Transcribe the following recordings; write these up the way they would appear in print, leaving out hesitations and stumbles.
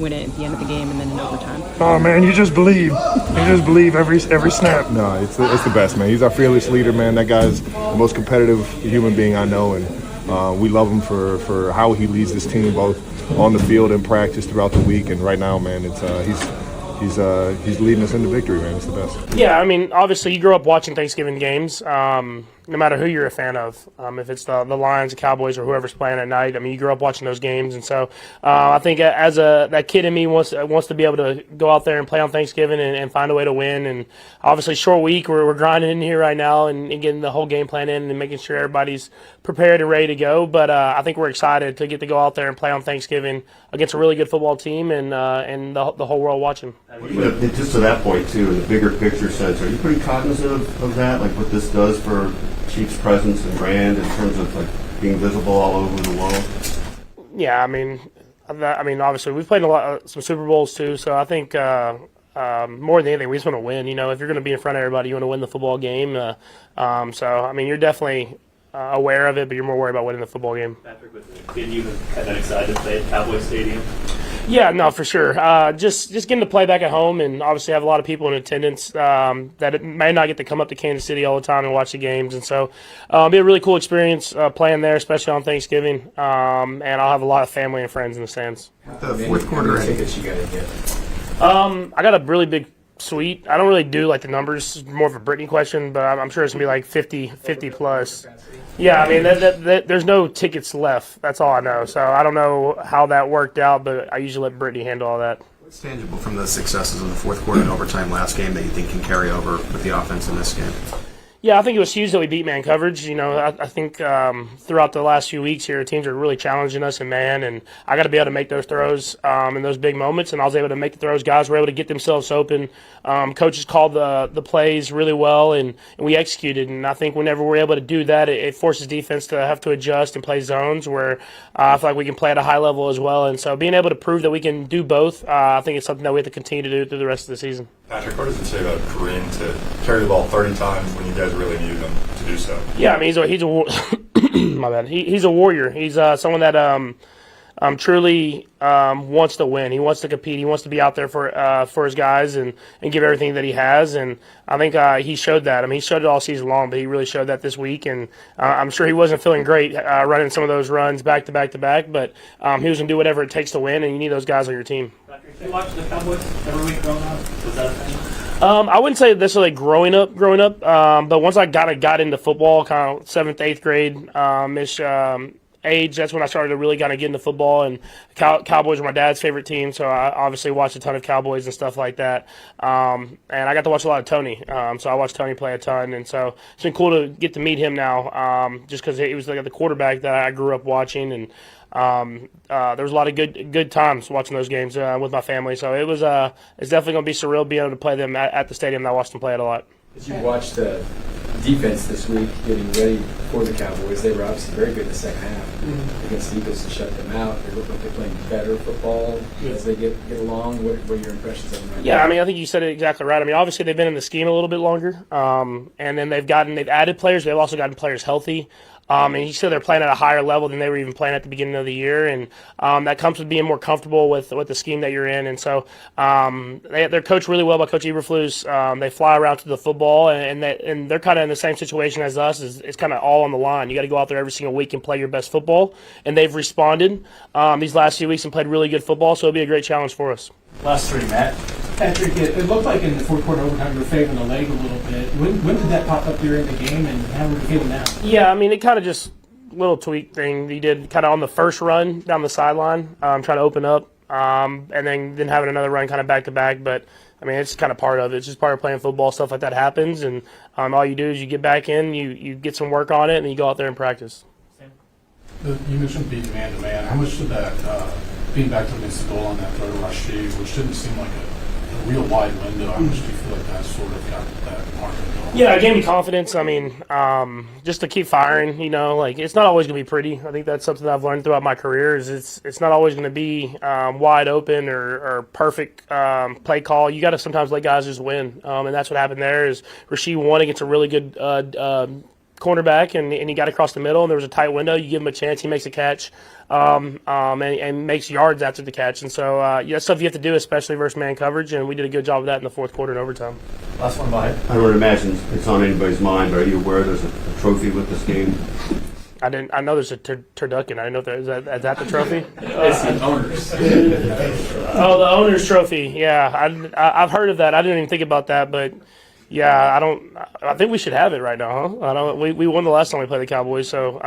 win it at the end of the game and then in overtime? Oh man, you just believe. You just believe every snap. No, it's the best, man. He's our fearless leader, man. That guy's the most competitive human being I know, and we love him for how he leads this team both on the field and practice throughout the week. And right now, man, it's he's leading us into victory, man. It's the best. Yeah, I mean, obviously you grew up watching Thanksgiving games. No matter who you're a fan of, if it's the Lions, the Cowboys, or whoever's playing at night, I mean, you grew up watching those games, and so I think as that kid in me wants to be able to go out there and play on Thanksgiving and find a way to win. And obviously, short week, we're grinding in here right now and getting the whole game plan in and making sure everybody's prepared and ready to go. But I think we're excited to get to go out there and play on Thanksgiving against a really good football team and the whole world watching. Just to that point too, in the bigger picture sense, are you pretty cognizant of that, like what this does for Chiefs' presence and brand in terms of like being visible all over the world? Yeah, I mean, obviously we've played some Super Bowls too, so I think more than anything, we just want to win. You know, if you're going to be in front of everybody, you want to win the football game. So I mean, you're definitely aware of it, but you're more worried about winning the football game. Patrick, was it you kind of excited to play at Cowboy Stadium? Yeah, no, for sure. Just getting to play back at home, and obviously have a lot of people in attendance that may not get to come up to Kansas City all the time and watch the games, and so it'll be a really cool experience playing there, especially on Thanksgiving. And I'll have a lot of family and friends in the stands. The fourth quarter tickets you got to get. I got a really big suite. I don't really do like the numbers. It's more of a Brittany question, but I'm sure it's gonna be like 50 plus. Yeah, I mean, there's no tickets left. That's all I know. So I don't know how that worked out, but I usually let Brittany handle all that. What's tangible from the successes of the fourth quarter and overtime last game that you think can carry over with the offense in this game? Yeah, I think it was huge that we beat man coverage. You know, I think throughout the last few weeks here, teams are really challenging us in man, and I got to be able to make those throws in those big moments, and I was able to make the throws. Guys were able to get themselves open. Coaches called the plays really well, and we executed. And I think whenever we're able to do that, it forces defense to have to adjust and play zones where I feel like we can play at a high level as well. And so being able to prove that we can do both, I think it's something that we have to continue to do through the rest of the season. Patrick, what does it say about Kareem to carry the ball 30 times when you guys really needed him to do so? Yeah, I mean, he's a my bad. He's a warrior. He's someone that truly wants to win. He wants to compete. He wants to be out there for his guys and give everything that he has. And I think he showed that. I mean, he showed it all season long, but he really showed that this week. And I'm sure he wasn't feeling great running some of those runs back to back to back, but he was going to do whatever it takes to win, and you need those guys on your team. You watch the Cowboys every week growing up? Was that a thing? I wouldn't say necessarily growing up, but once I got into football, kind of 7th, 8th grade ish age, that's when I started to really kind of get into football. And Cowboys were my dad's favorite team, so I obviously watched a ton of Cowboys and stuff like that. And I got to watch a lot of Tony, so I watched Tony play a ton. And so it's been cool to get to meet him now, just because he was like the quarterback that I grew up watching. And there was a lot of good times watching those games with my family. So it's definitely going to be surreal being able to play them at the stadium that I watched them play it a lot. As you watched the defense this week getting ready for the Cowboys, they were obviously very good in the second half against the Eagles to shut them out. They look like they're playing better football as they get along. What are your impressions of them right now? Yeah, I mean, I think you said it exactly right. I mean, obviously they've been in the scheme a little bit longer, and then they've added players. They've also gotten players healthy. And you said they're playing at a higher level than they were even playing at the beginning of the year, and that comes with being more comfortable with the scheme that you're in. And so they're coached really well by Coach Eberflus. They fly around to the football, and they're kind of in the same situation as us. It's kind of all on the line. You got to go out there every single week and play your best football, and they've responded these last few weeks and played really good football. So it'll be a great challenge for us. Last three, Matt. Patrick, it looked like in the fourth quarter overtime you were favoring the leg a little bit. When did that pop up during the game, and how were you feeling now? Yeah, I mean, it kind of just little tweak thing he did kind of on the first run down the sideline, trying to open up, and then having another run kind of back to back. But I mean, it's kind of part of it. It's just part of playing football. Stuff like that happens, and all you do is you get back in, you get some work on it, and then you go out there and practice. You mentioned being man-to-man. How much did that being back to against the goal on that third rush to you, which didn't seem like a real wide window, how much do you feel like that sort of got that market going? Yeah, it gave me confidence. I mean, just to keep firing, like it's not always going to be pretty. I think that's something I've learned throughout my career is it's not always going to be wide open or perfect play call. You got to sometimes let guys just win, and that's what happened there is Rasheed won against a really good cornerback, and he got across the middle, and there was a tight window. You give him a chance, he makes a catch, and makes yards after the catch. And so that's stuff you have to do, especially versus man coverage, and we did a good job of that in the fourth quarter and overtime. Last one, by I don't imagine it's on anybody's mind, but are you aware there's a trophy with this game? I know there's a turducken. I didn't know if is that the trophy? It's the owners. Oh, the owner's trophy. Yeah, I've heard of that. I didn't even think about that, but yeah, I think we should have it right now, huh? We won the last time we played the Cowboys, so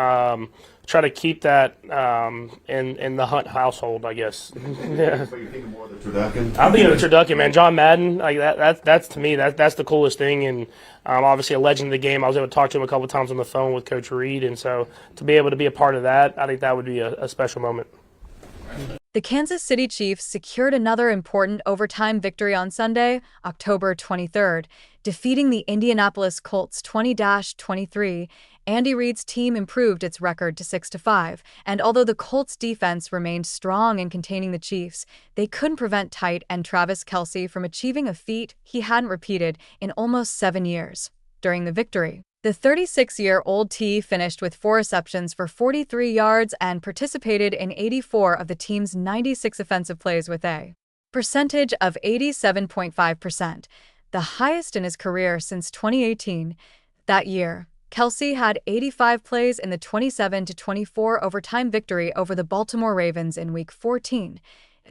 try to keep that in the Hunt household, I guess. Yeah. So you're thinking more of the turducken? I'm thinking of the turducken, man. John Madden, like that's to me that's the coolest thing, and obviously a legend of the game. I was able to talk to him a couple of times on the phone with Coach Reed, and so to be able to be a part of that, I think that would be a special moment. The Kansas City Chiefs secured another important overtime victory on Sunday, October 23rd, defeating the Indianapolis Colts 20-23. Andy Reid's team improved its record to 6-5, and although the Colts' defense remained strong in containing the Chiefs, they couldn't prevent tight end Travis Kelce from achieving a feat he hadn't repeated in almost 7 years. During the victory, the 36-year-old T finished with 4 receptions for 43 yards and participated in 84 of the team's 96 offensive plays with a percentage of 87.5%, the highest in his career since 2018. That year, Kelsey had 85 plays in the 27-24 overtime victory over the Baltimore Ravens in Week 14.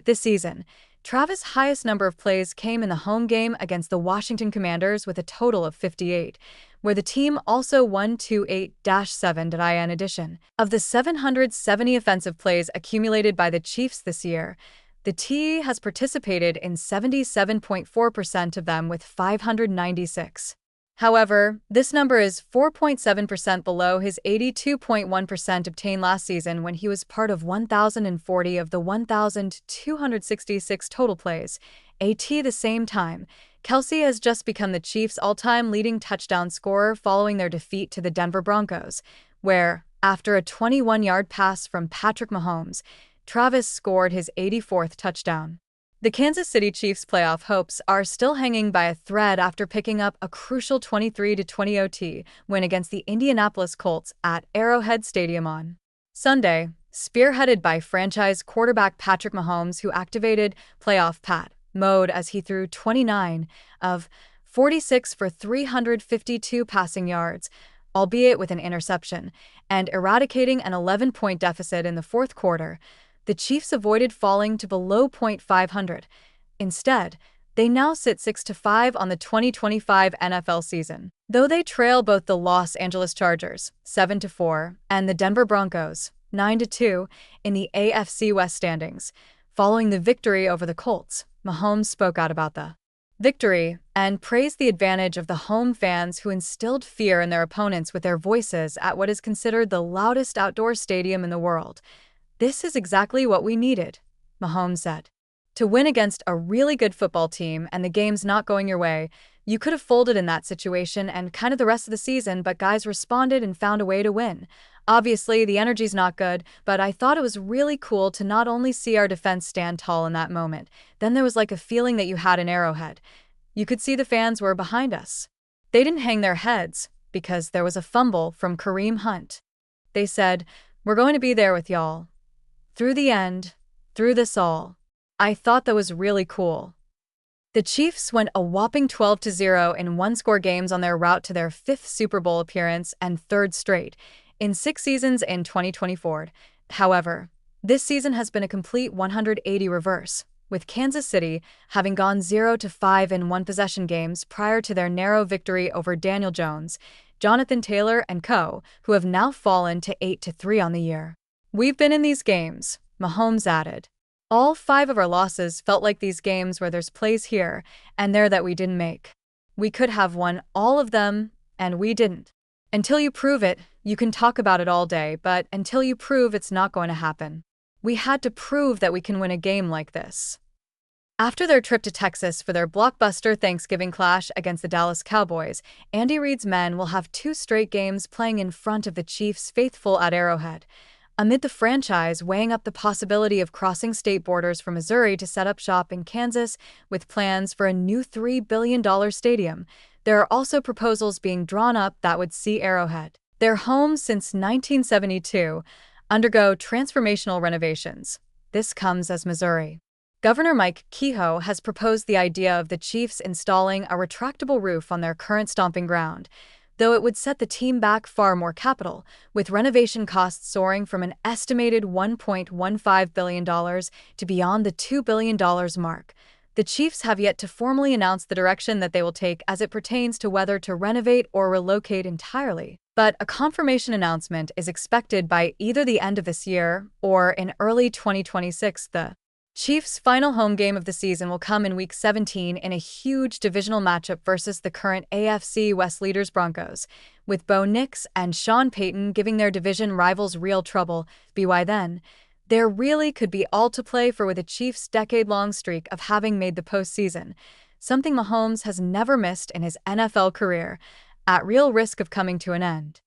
This season, Travis' highest number of plays came in the home game against the Washington Commanders with a total of 58, where the team also won 28-7. In addition, of the 770 offensive plays accumulated by the Chiefs this year, the T has participated in 77.4% of them with 596. However, this number is 4.7% below his 82.1% obtained last season when he was part of 1,040 of the 1,266 total plays. At the same time, Kelsey has just become the Chiefs' all-time leading touchdown scorer following their defeat to the Denver Broncos, where, after a 21-yard pass from Patrick Mahomes, Travis scored his 84th touchdown. The Kansas City Chiefs' playoff hopes are still hanging by a thread after picking up a crucial 23-20 OT win against the Indianapolis Colts at Arrowhead Stadium on Sunday, spearheaded by franchise quarterback Patrick Mahomes, who activated playoff Pat mode as he threw 29 of 46 for 352 passing yards, albeit with an interception, and eradicating an 11-point deficit in the fourth quarter. The Chiefs avoided falling to below .500. Instead, they now sit 6-5 on the 2025 NFL season, though they trail both the Los Angeles Chargers, 7-4, and the Denver Broncos, 9-2, in the AFC West standings. Following the victory over the Colts, Mahomes spoke out about the victory and praised the advantage of the home fans who instilled fear in their opponents with their voices at what is considered the loudest outdoor stadium in the world. "This is exactly what we needed," Mahomes said. "To win against a really good football team and the game's not going your way, you could have folded in that situation and kind of the rest of the season, but guys responded and found a way to win. Obviously, the energy's not good, but I thought it was really cool to not only see our defense stand tall in that moment, then there was like a feeling that you had an Arrowhead. You could see the fans were behind us. They didn't hang their heads because there was a fumble from Kareem Hunt. They said, 'We're going to be there with y'all. Through the end, through this all.' I thought that was really cool." The Chiefs went a whopping 12-0 in one-score games on their route to their 5th Super Bowl appearance and 3rd straight in 6 seasons in 2024. However, this season has been a complete 180 reverse, with Kansas City having gone 0-5 in one-possession games prior to their narrow victory over Daniel Jones, Jonathan Taylor, and co., who have now fallen to 8-3 on the year. "We've been in these games," Mahomes added. "All 5 of our losses felt like these games where there's plays here and there that we didn't make. We could have won all of them, and we didn't. Until you prove it, you can talk about it all day, but until you prove it's not going to happen. We had to prove that we can win a game like this." After their trip to Texas for their blockbuster Thanksgiving clash against the Dallas Cowboys, Andy Reid's men will have 2 straight games playing in front of the Chiefs faithful at Arrowhead, amid the franchise weighing up the possibility of crossing state borders from Missouri to set up shop in Kansas with plans for a new $3 billion stadium. There are also proposals being drawn up that would see Arrowhead Their home since 1972 undergo transformational renovations. This comes as Missouri. Governor Mike Kehoe has proposed the idea of the Chiefs installing a retractable roof on their current stomping ground, though it would set the team back far more capital, with renovation costs soaring from an estimated $1.15 billion to beyond the $2 billion mark. The Chiefs have yet to formally announce the direction that they will take as it pertains to whether to renovate or relocate entirely. But a confirmation announcement is expected by either the end of this year or in early 2026. The Chiefs' final home game of the season will come in Week 17 in a huge divisional matchup versus the current AFC West leaders Broncos, with Bo Nix and Sean Payton giving their division rivals real trouble. By then, there really could be all to play for with the Chiefs' decade-long streak of having made the postseason, something Mahomes has never missed in his NFL career, at real risk of coming to an end.